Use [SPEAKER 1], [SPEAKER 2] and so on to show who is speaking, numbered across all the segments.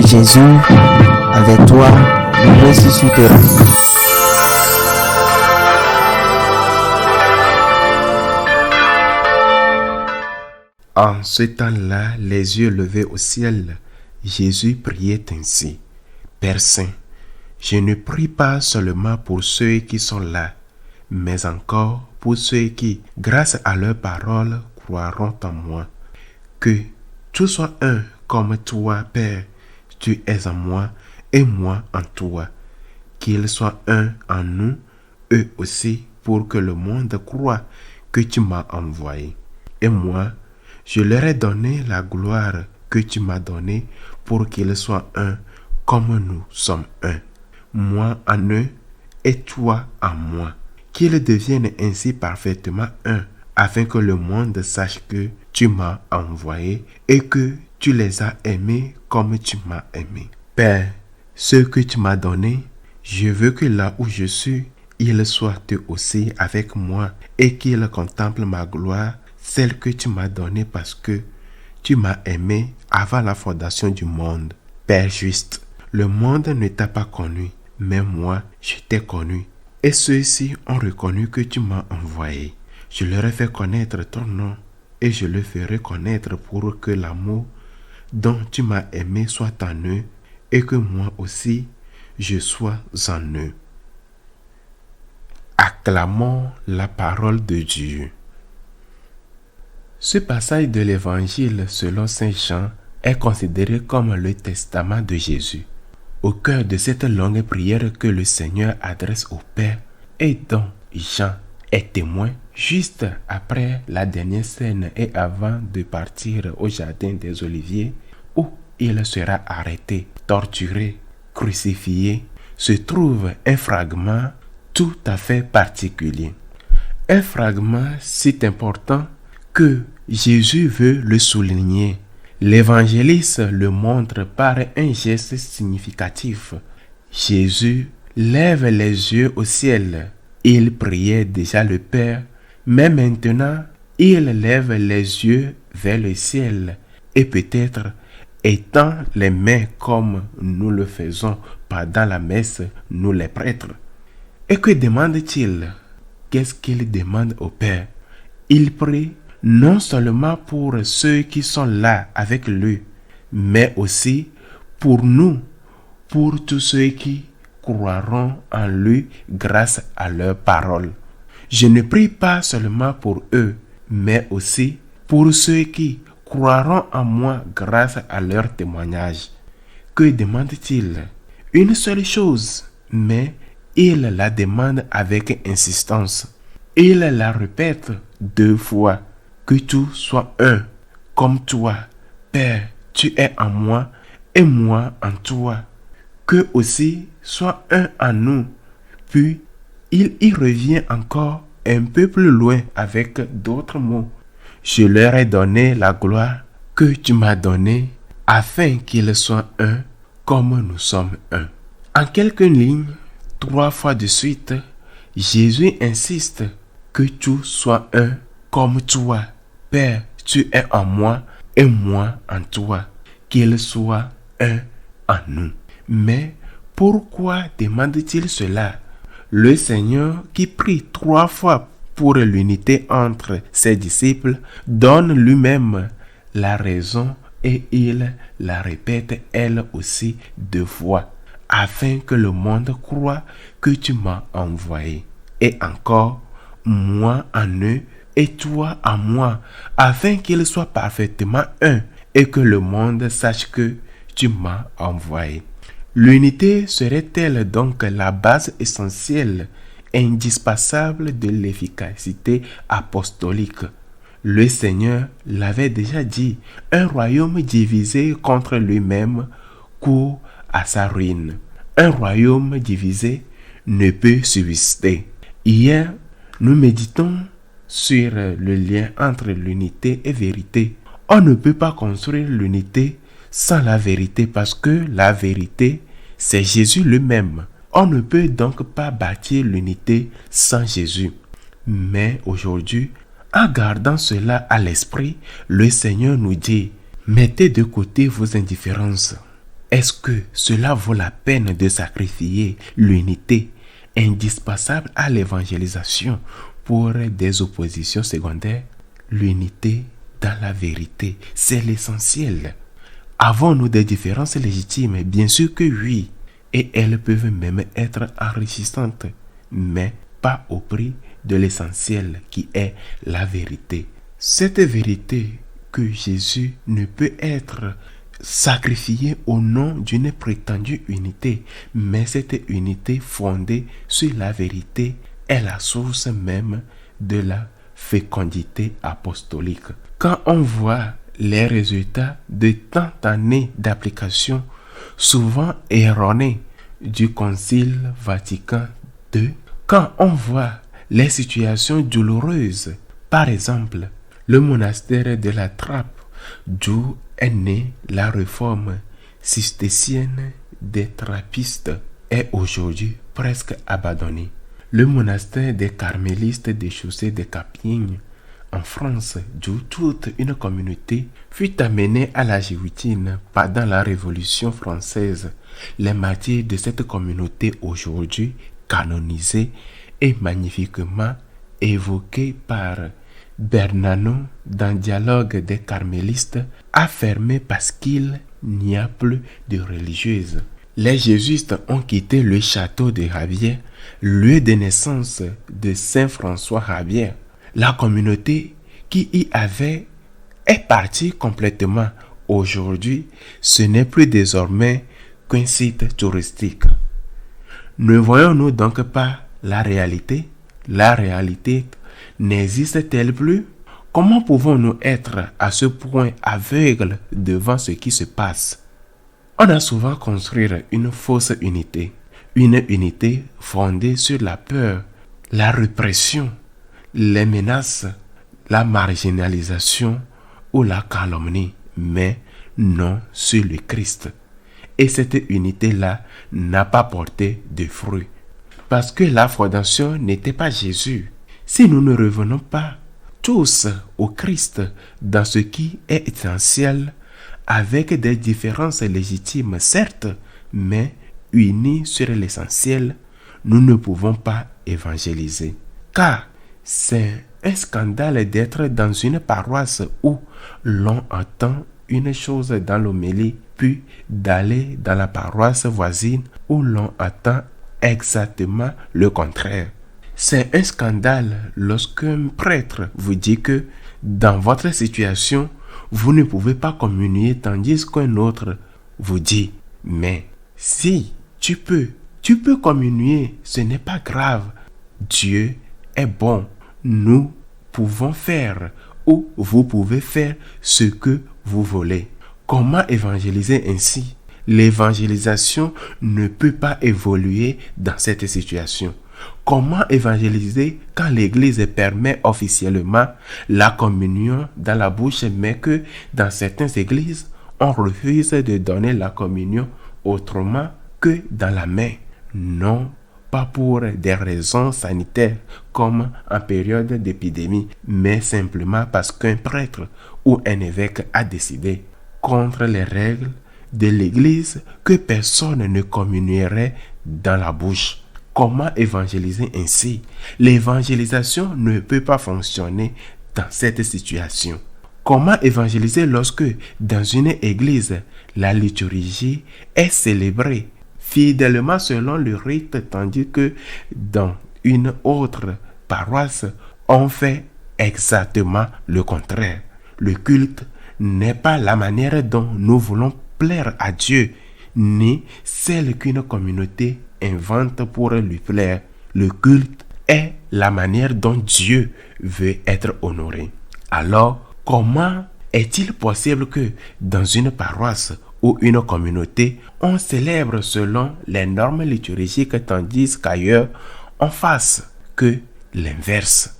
[SPEAKER 1] Jésus, avec toi, nous ressusciterons.
[SPEAKER 2] En ce temps-là, les yeux levés au ciel, Jésus priait ainsi. Père Saint, je ne prie pas seulement pour ceux qui sont là, mais encore pour ceux qui, grâce à leur parole, croiront en moi. Que tout soit un comme toi, Père, tu es en moi et moi en toi. Qu'ils soient un en nous, eux aussi, pour que le monde croie que tu m'as envoyé. Et moi, je leur ai donné la gloire que tu m'as donnée pour qu'ils soient un comme nous sommes un. Moi en eux et toi en moi. Qu'ils deviennent ainsi parfaitement un, afin que le monde sache que tu m'as envoyé et que tu les as aimés comme tu m'as aimé. Père, ce que tu m'as donné, je veux que là où je suis, ils soient eux aussi avec moi et qu'ils contemplent ma gloire, celle que tu m'as donnée parce que tu m'as aimé avant la fondation du monde. Père juste, le monde ne t'a pas connu, mais moi, je t'ai connu. Et ceux-ci ont reconnu que tu m'as envoyé. Je leur ai fait connaître ton nom et je le ferai connaître pour que l'amour dont tu m'as aimé soit en eux et que moi aussi, je sois en eux. Acclamons la parole de Dieu. Ce passage de l'Évangile selon Saint Jean est considéré comme le testament de Jésus. Au cœur de cette longue prière que le Seigneur adresse au Père et dont Jean est témoin, juste après la dernière scène et avant de partir au jardin des Oliviers, où il sera arrêté, torturé, crucifié, se trouve un fragment tout à fait particulier. Un fragment si important que Jésus veut le souligner. L'évangéliste le montre par un geste significatif. Jésus lève les yeux au ciel. Il priait déjà le Père, mais maintenant, il lève les yeux vers le ciel et peut-être étend les mains comme nous le faisons pendant la messe, nous les prêtres. Et que demande-t-il? Qu'est-ce qu'il demande au Père? Il prie non seulement pour ceux qui sont là avec lui, mais aussi pour nous, pour tous ceux qui croiront en lui grâce à leur parole. Je ne prie pas seulement pour eux, mais aussi pour ceux qui croiront en moi grâce à leur témoignage. Que demande-t-il? Une seule chose, mais il la demande avec insistance. Il la répète 2 fois. Que tout soit un, comme toi, Père, tu es en moi et moi en toi. Que aussi soit un en nous. Puis, il y revient encore un peu plus loin avec d'autres mots. Je leur ai donné la gloire que tu m'as donnée afin qu'ils soient un comme nous sommes un. En quelques lignes, 3 fois de suite, Jésus insiste que tout soit un comme toi. Père, tu es en moi et moi en toi, qu'il soit un en nous. Mais pourquoi demande-t-il cela? Le Seigneur, qui prie 3 fois pour l'unité entre ses disciples, donne lui-même la raison et il la répète elle aussi 2 fois, afin que le monde croie que tu m'as envoyé. Et encore, moi en eux, et toi en moi, afin qu'ils soient parfaitement un, et que le monde sache que tu m'as envoyé. L'unité serait-elle donc la base essentielle, indispensable de l'efficacité apostolique? Le Seigneur l'avait déjà dit, un royaume divisé contre lui-même court à sa ruine. Un royaume divisé ne peut subsister. Hier, nous méditons sur le lien entre l'unité et vérité. On ne peut pas construire l'unité sans la vérité parce que la vérité, c'est Jésus lui-même. On ne peut donc pas bâtir l'unité sans Jésus. Mais aujourd'hui, en gardant cela à l'esprit, le Seigneur nous dit, mettez de côté vos indifférences. Est-ce que cela vaut la peine de sacrifier l'unité indispensable à l'évangélisation pour des oppositions secondaires? L'unité dans la vérité, c'est l'essentiel. Avons-nous des différences légitimes? Bien sûr que oui. Et elles peuvent même être enrichissantes, mais pas au prix de l'essentiel qui est la vérité. Cette vérité que Jésus ne peut être sacrifié au nom d'une prétendue unité, mais cette unité fondée sur la vérité est la source même de la fécondité apostolique. Quand on voit les résultats de tant d'années d'application, souvent erronée, du Concile Vatican II, quand on voit les situations douloureuses, par exemple, le monastère de la Trappe, d'où est née la réforme cistercienne des Trappistes, est aujourd'hui presque abandonné. Le monastère des Carmélistes des Chaussées de Compiègne, en France, d'où toute une communauté fut amenée à la guillotine pendant la Révolution française. Les martyrs de cette communauté aujourd'hui canonisés et magnifiquement évoqués par Bernano dans Dialogue des Carmélistes, affirmé parce qu'il n'y a plus de religieuses. Les jésuites ont quitté le château de Javier, lieu de naissance de Saint François Javier. La communauté qui y avait est partie complètement. Aujourd'hui, ce n'est plus désormais qu'un site touristique. Ne voyons-nous donc pas la réalité? La réalité n'existe-t-elle plus? Comment pouvons-nous être à ce point aveugles devant ce qui se passe? On a souvent construit une fausse unité, une unité fondée sur la peur, la répression, les menaces, la marginalisation ou la calomnie, mais non sur le Christ. Et cette unité-là n'a pas porté de fruits, parce que la fondation n'était pas Jésus. Si nous ne revenons pas tous au Christ dans ce qui est essentiel, avec des différences légitimes certes, mais unis sur l'essentiel, nous ne pouvons pas évangéliser. Car c'est un scandale d'être dans une paroisse où l'on entend une chose dans l'homélie, puis d'aller dans la paroisse voisine où l'on entend exactement le contraire. C'est un scandale lorsqu'un prêtre vous dit que dans votre situation, vous ne pouvez pas communier tandis qu'un autre vous dit « Mais si tu peux communier, ce n'est pas grave. Dieu est bon. Nous pouvons faire ou vous pouvez faire ce que vous voulez. » Comment évangéliser ainsi? L'évangélisation ne peut pas évoluer dans cette situation. Comment évangéliser quand l'Église permet officiellement la communion dans la bouche, mais que dans certaines églises, on refuse de donner la communion autrement que dans la main? Non, pas pour des raisons sanitaires comme en période d'épidémie, mais simplement parce qu'un prêtre ou un évêque a décidé, contre les règles de l'Église, que personne ne communierait dans la bouche. Comment évangéliser ainsi? L'évangélisation ne peut pas fonctionner dans cette situation. Comment évangéliser lorsque, dans une église, la liturgie est célébrée fidèlement selon le rite, tandis que dans une autre paroisse, on fait exactement le contraire? Le culte n'est pas la manière dont nous voulons plaire à Dieu, ni celle qu'une communauté invente pour lui plaire. Le culte est la manière dont Dieu veut être honoré. Alors, comment est-il possible que dans une paroisse ou une communauté, on célèbre selon les normes liturgiques tandis qu'ailleurs, on fasse que l'inverse?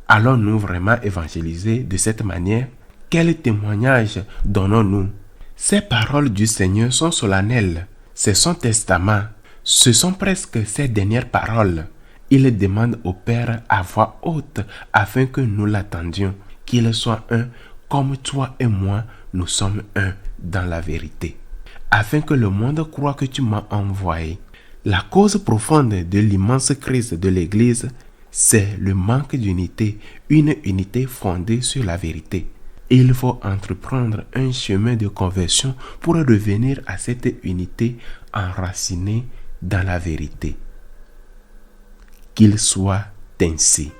[SPEAKER 2] Allons-nous vraiment évangéliser de cette manière? Quel témoignage donnons-nous? Ces paroles du Seigneur sont solennelles. C'est son testament. Ce sont presque ses dernières paroles. Il demande au Père à voix haute afin que nous l'attendions, qu'il soit un comme toi et moi, nous sommes un dans la vérité. afin que le monde croie que tu m'as envoyé. La cause profonde de l'immense crise de l'Église, c'est le manque d'unité, une unité fondée sur la vérité. Il faut entreprendre un chemin de conversion pour revenir à cette unité enracinée dans la vérité. Qu'il soit ainsi.